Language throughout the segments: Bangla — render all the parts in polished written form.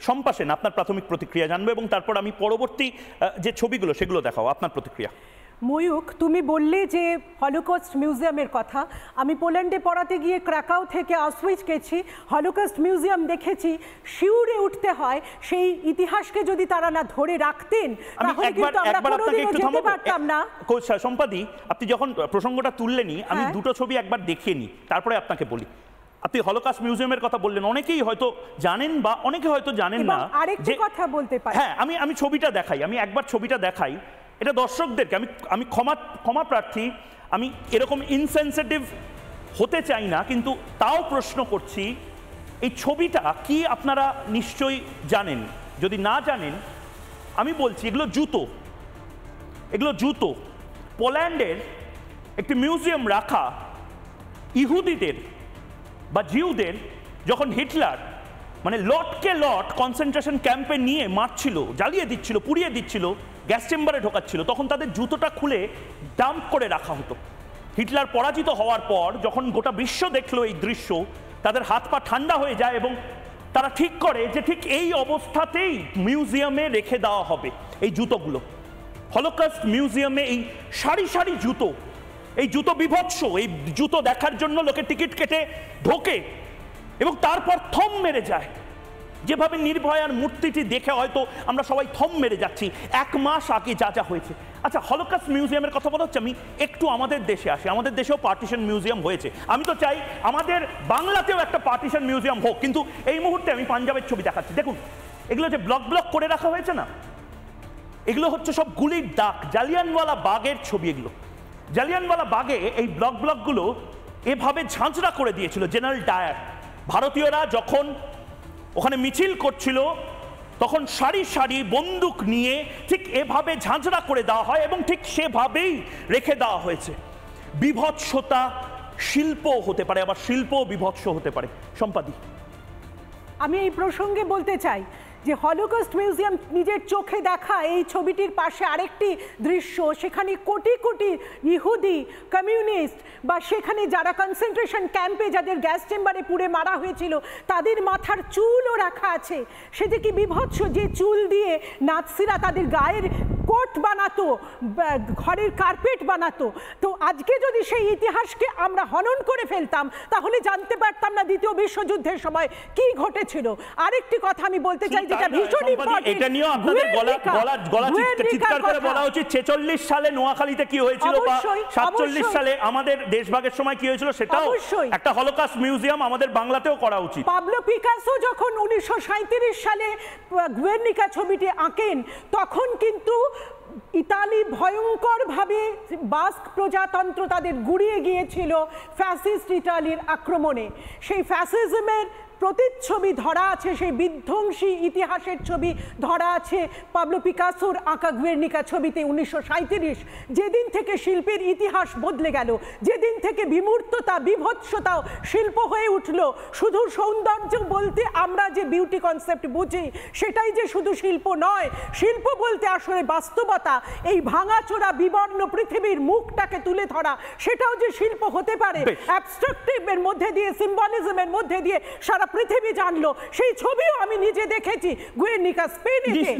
শম্পা সেন, আপনার প্রাথমিক প্রতিক্রিয়া জানবো এবং তারপর আমি পরবর্তী যে ছবিগুলো সেগুলো দেখাও। আপনার প্রতিক্রিয়া। ময়ূক, তুমি বললে যে হলোকস্ট মিউজিয়ামের কথা। আমি পোল্যান্ডে পড়াতে গিয়ে ক্রাকাও থেকে অসউইচ গেছি, হলোকস্ট মিউজিয়াম দেখেছি। শিউরে উঠতে হয়, সেই ইতিহাসকে যদি তারা না ধরে রাখতেন তাহলে কিন্তু আমরা কোনোদিনও যেতে পারতাম না। সম্পাদি, আপনি যখন প্রসঙ্গটা তুললেনই, আমি দুটো ছবি একবার দেখিয়ে নিই, তারপরে আপনাকে বলি। আপনি হলোকস্ট মিউজিয়ামের কথা বললেন, অনেকেই হয়তো জানেন বা অনেকে হয়তো জানেন না। আরেকটা কথা বলতে পারি, হ্যাঁ, আমি ছবিটা দেখাই, আমি একবার ছবিটা দেখাই। এটা দর্শকদেরকে আমি ক্ষমা প্রার্থী, আমি এরকম ইনসেনসিটিভ হতে চাই না, কিন্তু তাও প্রশ্ন করছি, এই ছবিটা কি আপনারা নিশ্চয়ই জানেন। যদি না জানেন আমি বলছি, এগুলো জুতো পোল্যান্ডের একটি মিউজিয়াম রাখা ইহুদিদের বা জিউদের যখন হিটলার মানে লটকে লট কনসেন্ট্রেশন ক্যাম্পে নিয়ে মারছিল, জ্বালিয়ে দিচ্ছিল, পুড়িয়ে দিচ্ছিল, গ্যাস চেম্বারে ঢোকাচ্ছিল, তখন তাদের জুতোটা খুলে ডাম্প করে রাখা হতো। হিটলার পরাজিত হওয়ার পর যখন গোটা বিশ্ব দেখলো এই দৃশ্য, তাদের হাত পা ঠান্ডা হয়ে যায় এবং তারা ঠিক করে যে ঠিক এই অবস্থাতেই মিউজিয়ামে রেখে দেওয়া হবে এই জুতোগুলো। হলোকস্ট মিউজিয়ামে এই সারি সারি জুতো, এই জুতো বিভৎস, এই জুতো দেখার জন্য লোকে টিকিট কেটে ঢোকে এবং তারপর থম মেরে যায়। যেভাবে নির্ভয়ার মূর্তিটি দেখে হয়তো আমরা সবাই থম মেরে যাচ্ছি, 1 মাস আগে যা যা হয়েছে। আচ্ছা, হলোকস্ট মিউজিয়ামের কথা বলা হচ্ছে, আমি একটু আমাদের দেশে আসি। আমাদের দেশেও পার্টিশন মিউজিয়াম হয়েছে, আমি তো চাই আমাদের বাংলাতেও একটা পার্টিশন মিউজিয়াম হোক, কিন্তু এই মুহূর্তে আমি পাঞ্জাবের ছবি দেখাচ্ছি। দেখুন, এগুলো যে ব্লক ব্লক করে রাখা হয়েছে না, এগুলো হচ্ছে সব গুলির দাগ, জালিয়ানওয়ালা বাগের ছবি। এগুলো জালিয়ানওয়ালা বাগে এই ব্লকগুলো এভাবে ঝাঁঝরা করে দিয়েছিল জেনারেল ডায়ার। ভারতীয়রা যখন ওখানে মিছিল করছিল তখন সারি সারি বন্দুক নিয়ে ঠিক এভাবে ঝাঁঝরা করে দেওয়া হয় এবং ঠিক সেভাবেই রেখে দেওয়া হয়েছে। বিভৎসতা শিল্প হতে পারে, আবার শিল্প বিভৎস হতে পারে। সম্পাদি, আমি এই প্রসঙ্গে বলতে চাই যে হলোকস্ট মিউজিয়াম নিজের চোখে দেখা এই ছবিটির পাশে আরেকটি দৃশ্য, সেখানে কোটি কোটি ইহুদি, কমিউনিস্ট বা সেখানে যারা কনসেন্ট্রেশন ক্যাম্পে যাদের গ্যাস চেম্বারে পুড়ে মারা হয়েছিল তাদের মাথার চুলও রাখা আছে। সে যে কি বিভৎস, যে চুল দিয়ে নাৎসিরা তাদের গায়ের কোট বানাতো, ঘরের কার্পেট বানাতো। তো আজকে যদি সেই ইতিহাসকে আমরা হনন করে ফেলতাম তাহলে জানতে পারতাম না দ্বিতীয় বিশ্বযুদ্ধের সময় কি ঘটেছিল। আরেকটি কথা আমি বলতে চাই, যেটা ভীষণ ইম্পর্টেন্ট, এটা নিয়ে আপনাদের গলা চিৎকার করে বলা উচিত 46 সালে নোয়াখালীতে কি হয়েছিল বা 47 সালে আমাদের দেশভাগের সময় কি হয়েছিল, সেটাও একটা হলোকস্ট মিউজিয়াম আমাদের বাংলাতেও করা উচিত। পাবলো পিকাসো যখন 1937 সালে গুয়ের্নিকা ছবিটি আঁকেন, তখন কিন্তু ইতালি ভয়ঙ্করভাবে বাস্ক প্রজাতন্ত্র তাদের গুড়িয়ে গিয়েছিল ফ্যাসিস্ট ইতালির আক্রমণে। সেই ফ্যাসিজমের প্রতিচ্ছবি ধরা আছে, সেই বিধ্বংসী ইতিহাসের ছবি ধরা আছে পাবলো পিকাসোর আঁকা গুয়ের্নিকা ছবিতে 1937। যেদিন থেকে শিল্পের ইতিহাস বদলে গেল, যেদিন থেকে বিমূর্ততা, বিভৎসতাও শিল্প হয়ে উঠল। শুধু সৌন্দর্য বলতে আমরা যে বিউটি কনসেপ্ট বুঝি সেটাই যে শুধু শিল্প নয়, শিল্প বলতে আসলে বাস্তবতা, এই ভাঙাচোরা বিবর্ণ পৃথিবীর মুখটাকে তুলে ধরা, সেটাও যে শিল্প হতে পারে। অ্যাবস্ট্রাকটিভের মধ্যে দিয়ে, সিম্বলিজমের মধ্যে দিয়ে সারা পৃথিবী জানলো। সেই ছবিও আমি নিজে দেখেছি গুয়ের্নিকা, স্পেনেতে।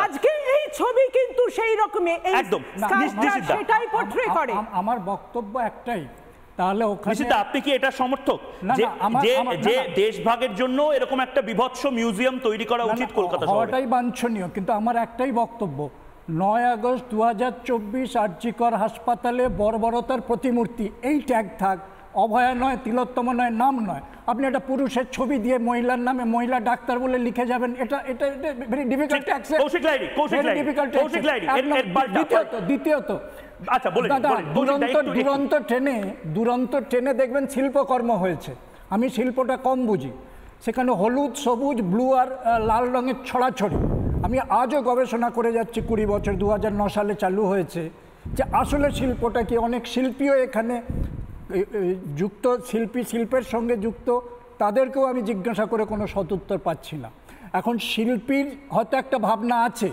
আজকে এই ছবি কিন্তু সেই রকমের একদম সেটাই পোর্ট্রে করে। আমার বক্তব্য একটাই, তাহলে ওখানে আপনি কি এটা সমর্থক যে দেশভাগের জন্য এরকম একটা বিভৎস মিউজিয়াম তৈরি করা উচিত কলকাতা শহরে? হওয়াটাই বাঞ্ছনীয়, কিন্তু আমার একটাই বক্তব্য, 9 আগস্ট 2024 আরজিকর হাসপাতালে বর্বরতার প্রতিমূর্তি, এই ট্যাগ থাক, অভয়া নয়, তিলোত্তম নয়, নাম নয়। আপনি একটা পুরুষের ছবি দিয়ে মহিলার নামে মহিলা ডাক্তার বলে লিখে যাবেন, এটা ভেরি ডিফিকাল্ট টু অ্যাকসেপ্ট। দ্বিতীয়ত, আচ্ছা বলুন, দুরন্ত ট্রেনে দেখবেন শিল্পকর্ম হয়েছে। আমি শিল্পটা কম বুঝি, সেখানে হলুদ, সবুজ, ব্লু আর লাল রঙের ছড়াছড়ি। আমি আজও গবেষণা করে যাচ্ছি, 20 বছর, 2009 সালে চালু হয়েছে, যে আসলে শিল্পটা কি। অনেক শিল্পীও এখানে যুক্ত, শিল্পের সঙ্গে যুক্ত, তাদেরকেও আমি জিজ্ঞাসা করে কোনো সদুত্তর পাচ্ছি না। এখন শিল্পীর হয়তো একটা ভাবনা আছে,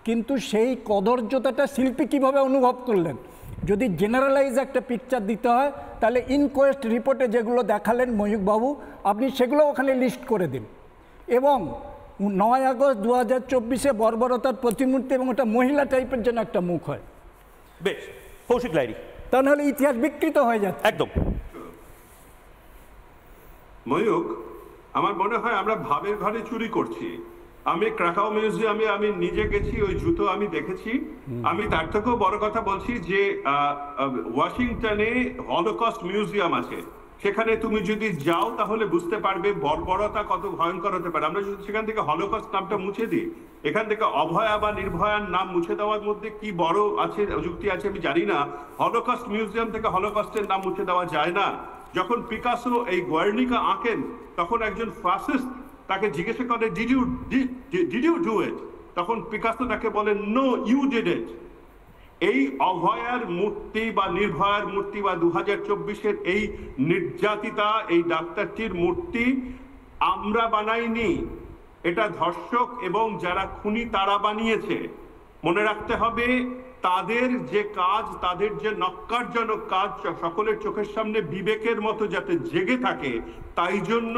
কিন্তু সেই কদর্যতাটা শিল্পী কিভাবে অনুভব করলেন, যদি জেনারেলাইজ একটা পিকচার দিতে হয় তাহলে ইনকোয়েস্ট রিপোর্টে যেগুলো দেখালেন ময়ূকবাবু, আপনি সেগুলো ওখানে লিস্ট করে দিন। এবং 9 আগস্ট 2024 বর্বরতার প্রতিমূর্তি এবং ওটা মহিলা টাইপের যেন একটা মুখ হয়। বেশ, কৌশিক লাহিড়ী। তা নাহলে ইতিহাস বিকৃত হয়ে যাচ্ছে। একদম। ময়ূক, আমার মনে হয় আমরা ভাবের ঘরে চুরি করছি। আমি ক্রাকাও মিউজিয়ামে আমি নিজে গেছি, ওই জুতো আমি দেখেছি। আমি তার থেকেও বড় কথা বলছি যে ওয়াশিংটনে হলোকস্ট মিউজিয়াম আছে, সেখানে তুমি যদি যাও তাহলে বুঝতে পারবে বর্বরতা কত ভয়ঙ্কর হতে পারে। আমরা যদি সেখান থেকে হলোকস্ট নামটা মুছে দিই, এখান থেকে অভয়া বা নির্ভয়ার নাম মুছে দেওয়ার মধ্যে কি বড় আছে যুক্তি আছে আমি জানি না। হলোকস্ট মিউজিয়াম থেকে হলোকস্টের নাম মুছে দেওয়া যায় না। যখন পিকাসো এই গুয়ার্নিকা আঁকেন তখন একজন ফাসিস্ট তাকে জিজ্ঞাসা করে ডিড ইউ ডু ইট, তখন পিকাসো তাকে বলেন নো ইউ ডিড ইট। এই অভয়ার মূর্তি বা নির্ভয়ার মূর্তি বা 2024-এর এই নির্যাতিতা এই ডাক্তারটির মূর্তি আমরা বানাইনি, এটা ধর্ষক এবং যারা খুনি তারা বানিয়েছে। মনে রাখতে হবে তাদের যে কাজ, তাদের যে নক্কারজনক কাজ সকলের চোখের সামনে বিবেকের মতো যাতে জেগে থাকে, তাই জন্য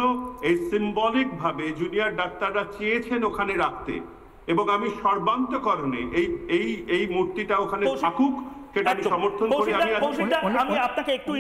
এই সিম্বলিক ভাবে জুনিয়র ডাক্তাররা চেয়েছেন ওখানে রাখতে। এবং আমি সর্বান্তকরণে এই মূর্তিটা ওখানে থাকুক সেটা আমি সমর্থন করি। আমি আপনাকে একটু